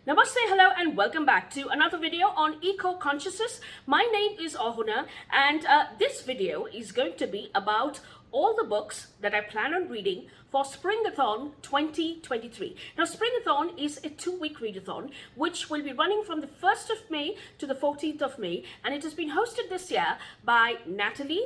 Namaste, hello, and welcome back to another video on EcoConsciousness. My name is Awhona, and this video is going to be about all the books that I plan on reading for Springathon 2023. Now, Springathon is a 2-week readathon, which will be running from the 1st of May to the 14th of May, and it has been hosted this year by Natalie,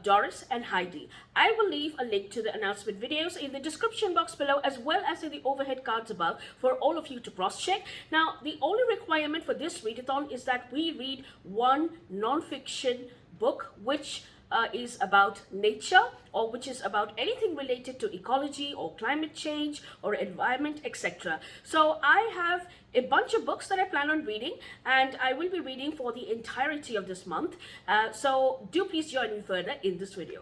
Dorris and Heidi. I will leave a link to the announcement videos in the description box below, as well as in the overhead cards above, for all of you to cross-check. Now, the only requirement for this readathon is that we read one non-fiction book which is about nature, or which is about anything related to ecology or climate change or environment, etc. So I have a bunch of books that I plan on reading, and I will be reading for the entirety of this month. So do please join me further in this video.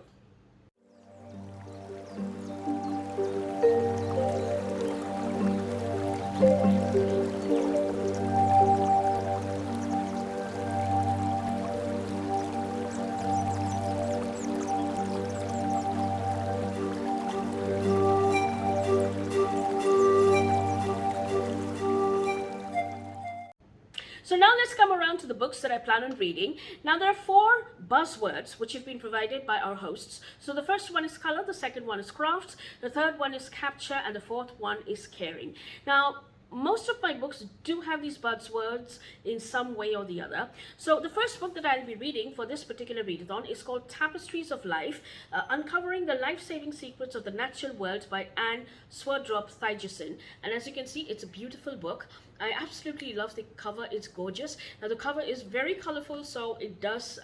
So now let's come around to the books that I plan on reading. Now there are 4 buzzwords which have been provided by our hosts. So the first one is color, the second one is craft, the third one is capture, and the fourth one is caring. Now, most of my books do have these buzzwords in some way or the other. So the first book that I'll be reading for this particular readathon is called Tapestries of Life, Uncovering the Life-Saving Secrets of the Natural World by Anne Swerdrup Thygeson. And as you can see, it's a beautiful book. I absolutely love the cover. It's gorgeous. Now the cover is very colorful, so it does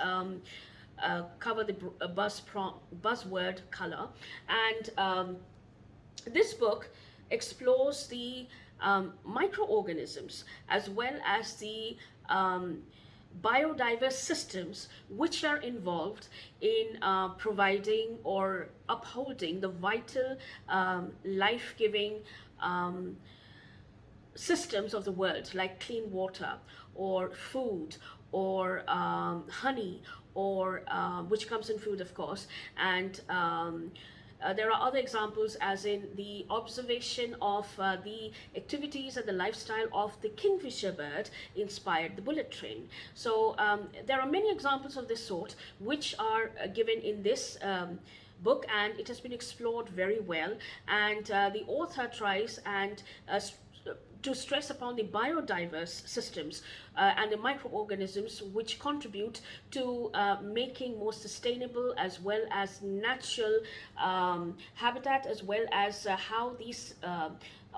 cover the buzzword color. And this book explores the microorganisms as well as the biodiverse systems which are involved in providing or upholding the vital life-giving systems of the world, like clean water or food or honey, or which comes in food, of course. And there are other examples, as in the observation of the activities and the lifestyle of the kingfisher bird inspired the bullet train. So there are many examples of this sort which are given in this book, and it has been explored very well. And the author tries and to stress upon the biodiverse systems and the microorganisms which contribute to making more sustainable as well as natural habitat, as well as how these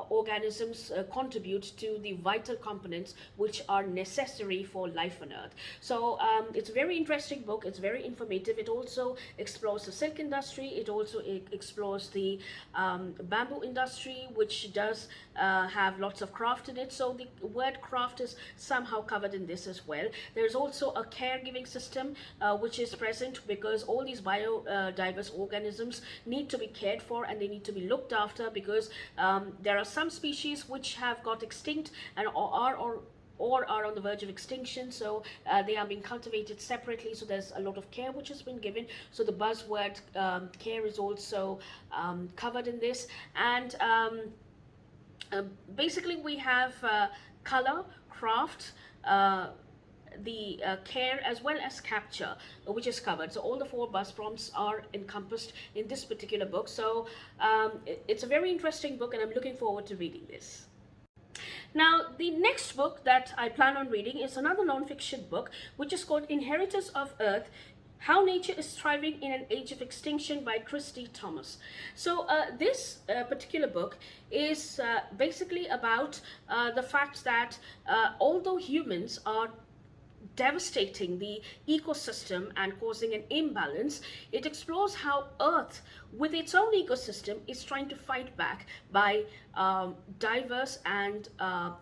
organisms contribute to the vital components which are necessary for life on earth. So it's a very interesting book. It's very informative. It also explores the silk industry. It also explores the bamboo industry, which does have lots of craft in it. So the word craft is somehow covered in this as well. There's also a caregiving system which is present, because all these biodiverse organisms need to be cared for and they need to be looked after, because there are some species which have got extinct and are on the verge of extinction. So they are being cultivated separately, so there's a lot of care which has been given. So the buzzword care is also covered in this. And basically we have color, craft, the care, as well as capture, which is covered. So all the 4 buzz prompts are encompassed in this particular book. So it's a very interesting book, and I'm looking forward to reading this. Now, the next book that I plan on reading is another non-fiction book, which is called Inheritors of Earth, How Nature is Thriving in an Age of Extinction by Christy Thomas. So this particular book is basically about the fact that although humans are devastating the ecosystem and causing an imbalance, it explores how Earth, with its own ecosystem, is trying to fight back by diverse and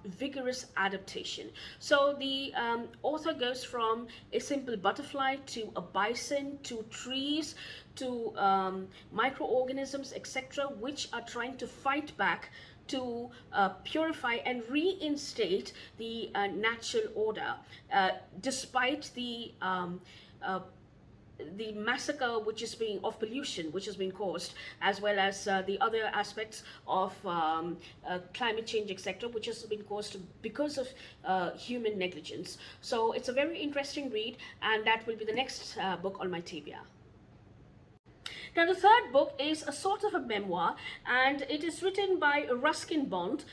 vigorous adaptation. So the author goes from a simple butterfly to a bison to trees to microorganisms, etc., which are trying to fight back to purify and reinstate the natural order, despite the the massacre which is being of pollution which has been caused, as well as the other aspects of climate change, etc., which has been caused because of human negligence. So it's a very interesting read, and that will be the next book on my TBR. Now, the third book is a sort of a memoir, and it is written by Ruskin Bond,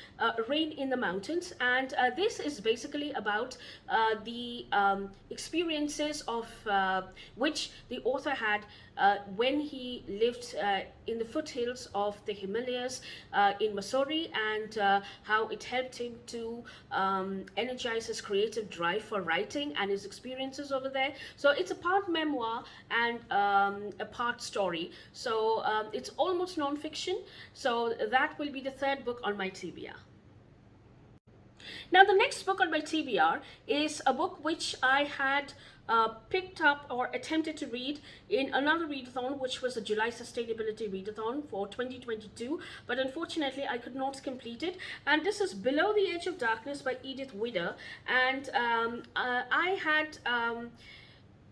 Rain in the Mountains. And this is basically about the experiences of which the author had when he lived in the foothills of the Himalayas in Missouri, and how it helped him to energize his creative drive for writing and his experiences over there. So it's a part memoir and a part story. So it's almost non-fiction. So that will be the third book on my TBR. Now, the next book on my TBR is a book which I had picked up or attempted to read in another readathon, which was a July Sustainability Readathon for 2022, but unfortunately I could not complete it. And this is Below the Edge of Darkness by Edith Widder. And I had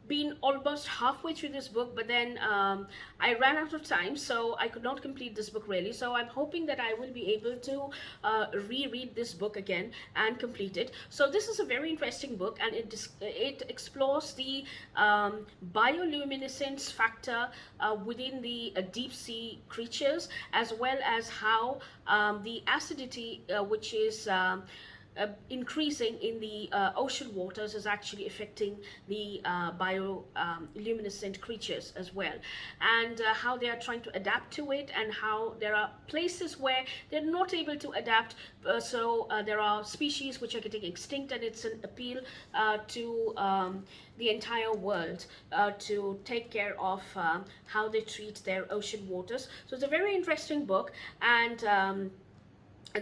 been almost halfway through this book, but then I ran out of time, so I could not complete this book really. So I'm hoping that I will be able to reread this book again and complete it. So this is a very interesting book, and it explores the bioluminescence factor within the deep sea creatures, as well as how the acidity which is increasing in the ocean waters is actually affecting the bioluminescent creatures as well, and how they are trying to adapt to it, and how there are places where they're not able to adapt. So there are species which are getting extinct, and it's an appeal to the entire world to take care of how they treat their ocean waters. So it's a very interesting book, and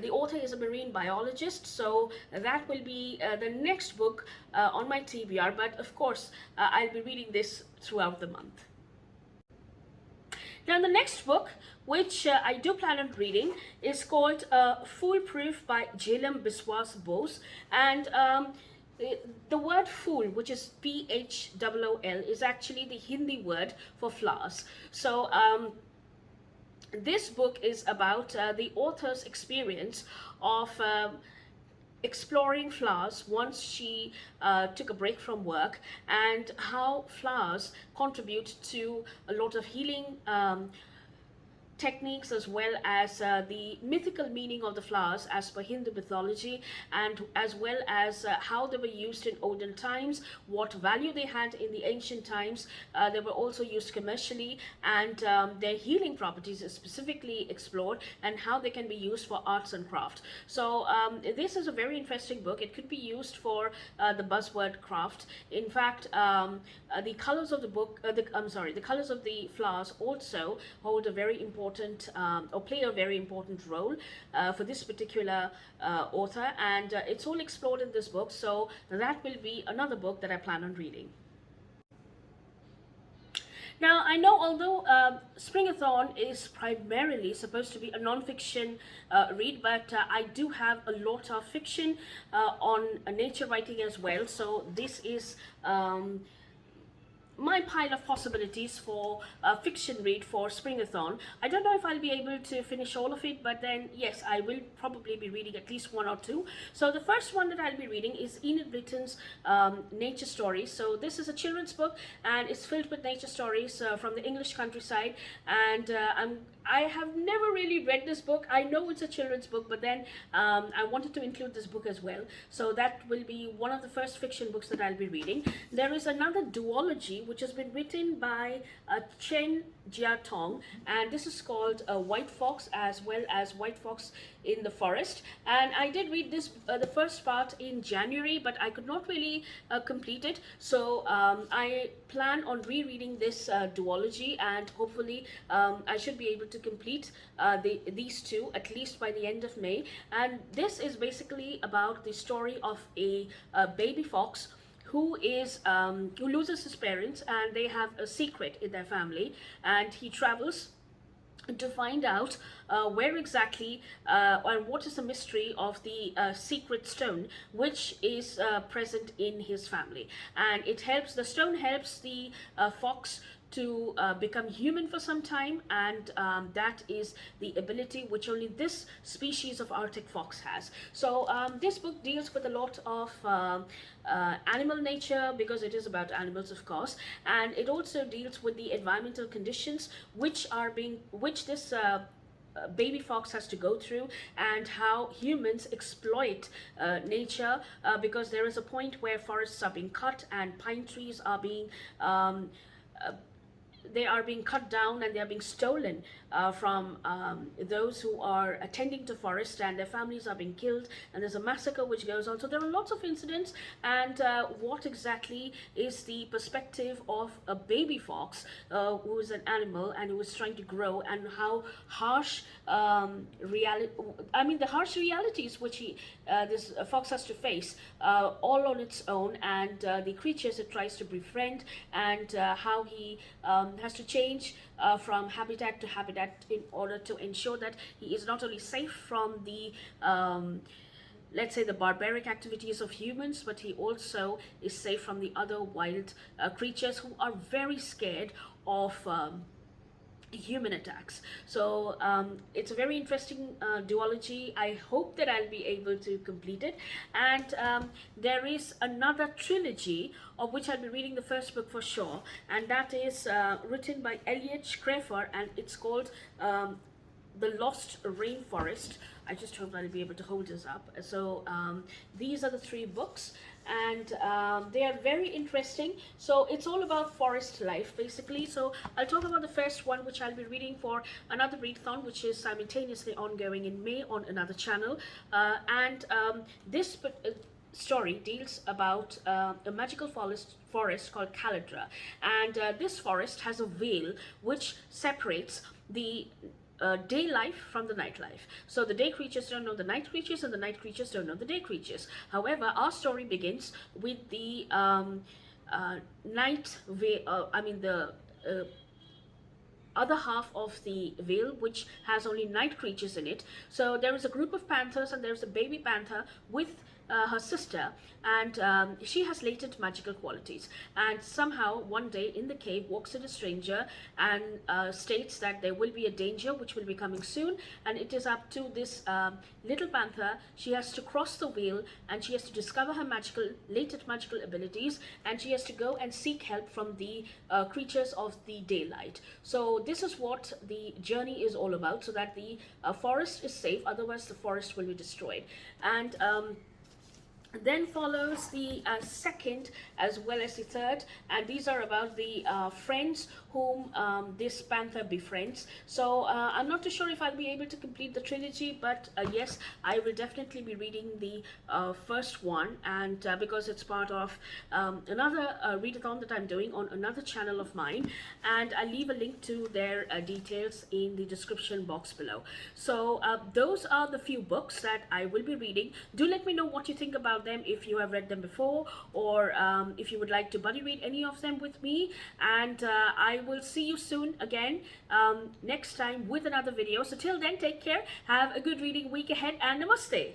the author is a marine biologist, so that will be the next book on my TBR, but of course I'll be reading this throughout the month. Now, the next book, which I do plan on reading, is called Foolproof by Jhelum Biswas Bose. And the word fool, which is Phool, is actually the Hindi word for flowers. So this book is about the author's experience of exploring flowers once she took a break from work, and how flowers contribute to a lot of healing techniques, as well as the mythical meaning of the flowers as per Hindu mythology, and as well as how they were used in olden times, what value they had in the ancient times. They were also used commercially, and their healing properties are specifically explored, and how they can be used for arts and craft. So this is a very interesting book. It could be used for the buzzword craft. In fact, the colors of the book, the colors of the flowers also hold a very important or play a very important role for this particular author, and it's all explored in this book. So that will be another book that I plan on reading. Now, I know although Springathon is primarily supposed to be a non-fiction read, but I do have a lot of fiction on nature writing as well. So this is my pile of possibilities for a fiction read for Springathon. I don't know if I'll be able to finish all of it, but then yes, I will probably be reading at least one or two. So the first one that I'll be reading is Enid Blyton's Nature Stories. So this is a children's book, and it's filled with nature stories from the English countryside, and I have never really read this book. I know it's a children's book, but then I wanted to include this book as well. So that will be one of the first fiction books that I'll be reading. There is another duology which has been written by Chen Jiatong, and this is called White Fox, as well as White Fox in the Forest. And I did read this the first part in January, but I could not really complete it. So I plan on rereading this duology, and hopefully I should be able to complete these two at least by the end of May. And this is basically about the story of a baby fox who loses his parents, and they have a secret in their family, and he travels to find out where exactly and what is the mystery of the secret stone which is present in his family. And the stone helps the fox to become human for some time, and that is the ability which only this species of Arctic fox has. So this book deals with a lot of animal nature, because it is about animals, of course, and it also deals with the environmental conditions which this baby fox has to go through, and how humans exploit nature, because there is a point where forests are being cut and pine trees are being they are being cut down, and they are being stolen from those who are attending to forest, and their families are being killed, and there's a massacre which goes on. So there are lots of incidents, and what exactly is the perspective of a baby fox who is an animal and who is trying to grow, and how harsh the harsh realities which this fox has to face all on its own, and the creatures it tries to befriend, and how he has to change from habitat to habitat in order to ensure that he is not only safe from the let's say the barbaric activities of humans, but he also is safe from the other wild creatures who are very scared of human attacks. So it's a very interesting duology. I hope that I'll be able to complete it. And there is another trilogy of which I'll be reading the first book for sure, and that is written by Elliot Schrefer, and it's called The Lost Rainforest. I just hope I'll be able to hold this up. So these are the 3 books, and they are very interesting. So it's all about forest life basically. So I'll talk about the first one, which I'll be reading for another readathon, which is simultaneously ongoing in May on another channel, and this story deals about a magical forest called Caladra, and this forest has a veil which separates the day life from the night life. So the day creatures don't know the night creatures, and the night creatures don't know the day creatures. However, our story begins with the other half of the veil, which has only night creatures in it. So there is a group of panthers, and there's a baby panther with her sister, and she has latent magical qualities, and somehow one day in the cave walks in a stranger and states that there will be a danger which will be coming soon, and it is up to this little panther. She has to cross the veil, and she has to discover her latent magical abilities, and she has to go and seek help from the creatures of the daylight. So this is what the journey is all about, so that the forest is safe, otherwise the forest will be destroyed. And then follows the second as well as the third, and these are about the friends whom this panther befriends. So I'm not too sure if I'll be able to complete the trilogy, but yes, I will definitely be reading the first one, and because it's part of another readathon that I'm doing on another channel of mine, and I'll leave a link to their details in the description box below. So those are the few books that I will be reading. Do let me know what you think about them, if you have read them before, or if you would like to buddy read any of them with me, and I will see you soon again next time with another video. So till then, take care, have a good reading week ahead, and namaste.